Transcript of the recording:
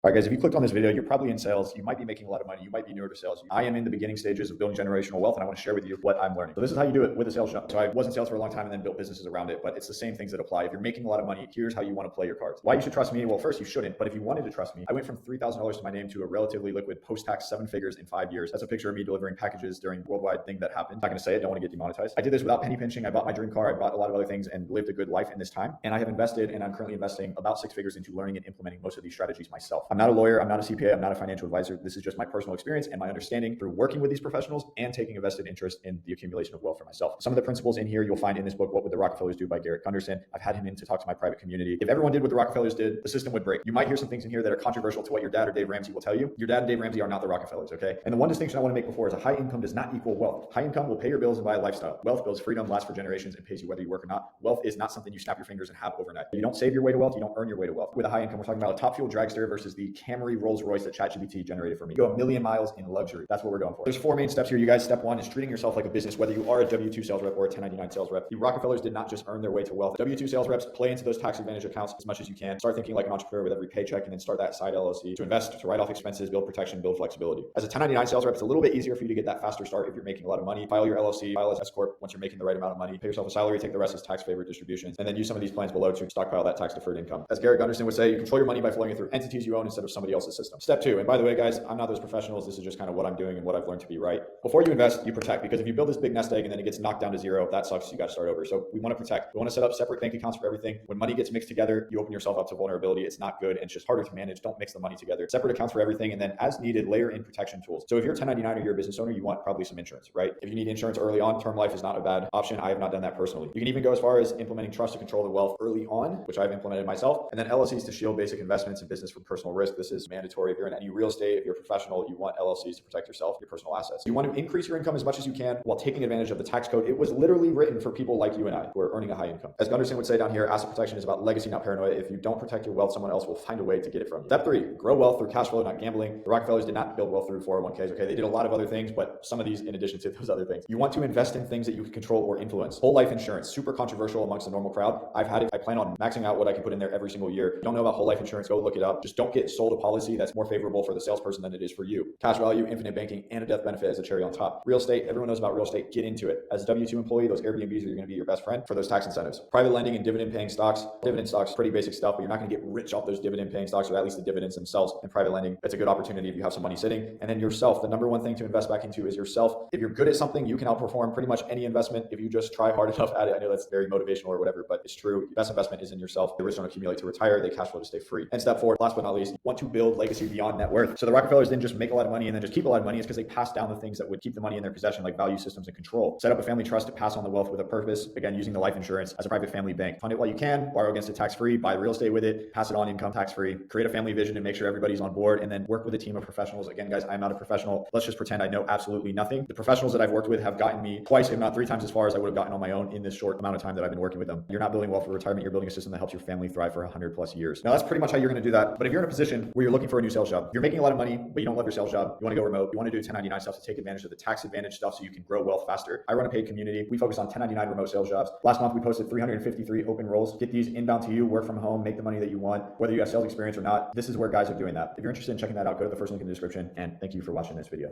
All right, guys, if you clicked on this video, you're probably in sales. You might be making a lot of money. You might be newer to sales. I am in the beginning stages of building generational wealth, and I want to share with you what I'm learning. So this is how you do it with a sales job. So I was in sales for a long time and then built businesses around it, but it's the same things that apply. If you're making a lot of money, here's how you want to play your cards. Why you should trust me? Well, first, you shouldn't, but if you wanted to trust me, I went from $3,000 to my name to a relatively liquid post-tax 7 figures in 5 years. That's a picture of me delivering packages during the worldwide thing that happened. I'm not going to say it. Don't want to get demonetized. I did this without penny pinching. I bought my dream car. I bought a lot of other things and lived a good life in this time. And I have invested, and I'm currently investing about 6 figures into learning and implementing most of these strategies myself. I'm not a lawyer. I'm not a CPA. I'm not a financial advisor. This is just my personal experience and my understanding through working with these professionals and taking a vested interest in the accumulation of wealth for myself. Some of the principles in here you'll find in this book, What Would the Rockefellers Do by Garrett Gunderson. I've had him in to talk to my private community. If everyone did what the Rockefellers did, the system would break. You might hear some things in here that are controversial to what your dad or Dave Ramsey will tell you. Your dad and Dave Ramsey are not the Rockefellers, okay? And the one distinction I want to make before is a high income does not equal wealth. High income will pay your bills and buy a lifestyle. Wealth builds freedom, lasts for generations, and pays you whether you work or not. Wealth is not something you snap your fingers and have overnight. You don't save your way to wealth. You don't earn your way to wealth. With a high income, we're talking about a top fuel dragster versus the Camry Rolls Royce that ChatGPT generated for me. Go a million miles in luxury. That's what we're going for. There's 4 main steps here, you guys. Step 1 is treating yourself like a business, whether you are a W-2 sales rep or a 1099 sales rep. The Rockefellers did not just earn their way to wealth. W-2 sales reps play into those tax advantage accounts as much as you can. Start thinking like an entrepreneur with every paycheck, and then start that side LLC to invest, to write off expenses, build protection, build flexibility. As a 1099 sales rep, it's a little bit easier for you to get that faster start if you're making a lot of money. File your LLC, file as S Corp once you're making the right amount of money. Pay yourself a salary, take the rest as tax favored distributions, and then use some of these plans below to stockpile that tax deferred income. As Garrett Gunderson would say, you control your money by flowing it through entities you own instead of somebody else's system. Step 2, and by the way, guys, I'm not those professionals. This is just kind of what I'm doing and what I've learned to be right. Before you invest, you protect, because if you build this big nest egg and then it gets knocked down to zero, that sucks. You got to start over. So we want to protect. We want to set up separate bank accounts for everything. When money gets mixed together, you open yourself up to vulnerability. It's not good, and it's just harder to manage. Don't mix the money together. Separate accounts for everything, and then as needed, layer in protection tools. So if you're 1099 or you're a business owner, you want probably some insurance, right? If you need insurance early on, term life is not a bad option. I have not done that personally. You can even go as far as implementing trust to control the wealth early on, which I've implemented myself, and then LLCs to shield basic investments and business from personal risk. This is mandatory. If you're in any real estate, if you're a professional, you want LLCs to protect yourself, your personal assets. You want to increase your income as much as you can while taking advantage of the tax code. It was literally written for people like you and I who are earning a high income. As Gunderson would say down here, asset protection is about legacy, not paranoia. If you don't protect your wealth, someone else will find a way to get it from you. Step 3, grow wealth through cash flow, not gambling. The Rockefellers did not build wealth through 401ks, okay? They did a lot of other things, but some of these in addition to those other things. You want to invest in things that you can control or influence. Whole life insurance, super controversial amongst the normal crowd. I've had it. I plan on maxing out what I can put in there every single year. If you don't know about whole life insurance, go look it up. Just don't get sold a policy that's more favorable for the salesperson than it is for you. Cash value, infinite banking, and a death benefit as a cherry on top. Real estate, everyone knows about real estate. Get into it. As a W-2 employee, those Airbnbs are going to be your best friend for those tax incentives. Private lending and dividend paying stocks. Dividend stocks, pretty basic stuff, but you're not going to get rich off those dividend paying stocks, or at least the dividends themselves. In private lending, it's a good opportunity if you have some money sitting. And then yourself, the number one thing to invest back into is yourself. If you're good at something, you can outperform pretty much any investment if you just try hard enough at it. I know that's very motivational or whatever, but it's true. Your best investment is in yourself. The rich don't accumulate to retire. They cash flow to stay free. And step 4, last but not least, you want to build legacy beyond net worth. So the Rockefellers didn't just make a lot of money and then just keep a lot of money. It's because they passed down the things that would keep the money in their possession, like value systems and control. Set up a family trust to pass on the wealth with a purpose. Again, using the life insurance as a private family bank. Fund it while you can, borrow against it tax-free, buy real estate with it, pass it on income tax-free, create a family vision and make sure everybody's on board, and then work with a team of professionals. Again, guys, I'm not a professional. Let's just pretend I know absolutely nothing. The professionals that I've worked with have gotten me twice, if not 3 times as far as I would have gotten on my own in this short amount of time that I've been working with them. You're not building wealth for retirement. You're building a system that helps your family thrive for 100+ years. Now, that's pretty much how you're going to do that. But if you're in a position where you're looking for a new sales job, you're making a lot of money, but you don't love your sales job, you want to go remote, you want to do 1099 stuff to take advantage of the tax advantage stuff so you can grow wealth faster. I run a paid community. We focus on 1099 remote sales jobs. Last month, we posted 353 open roles. Get these inbound to you, work from home, make the money that you want, whether you have sales experience or not. This is where guys are doing that. If you're interested in checking that out, go to the first link in the description, and thank you for watching this video.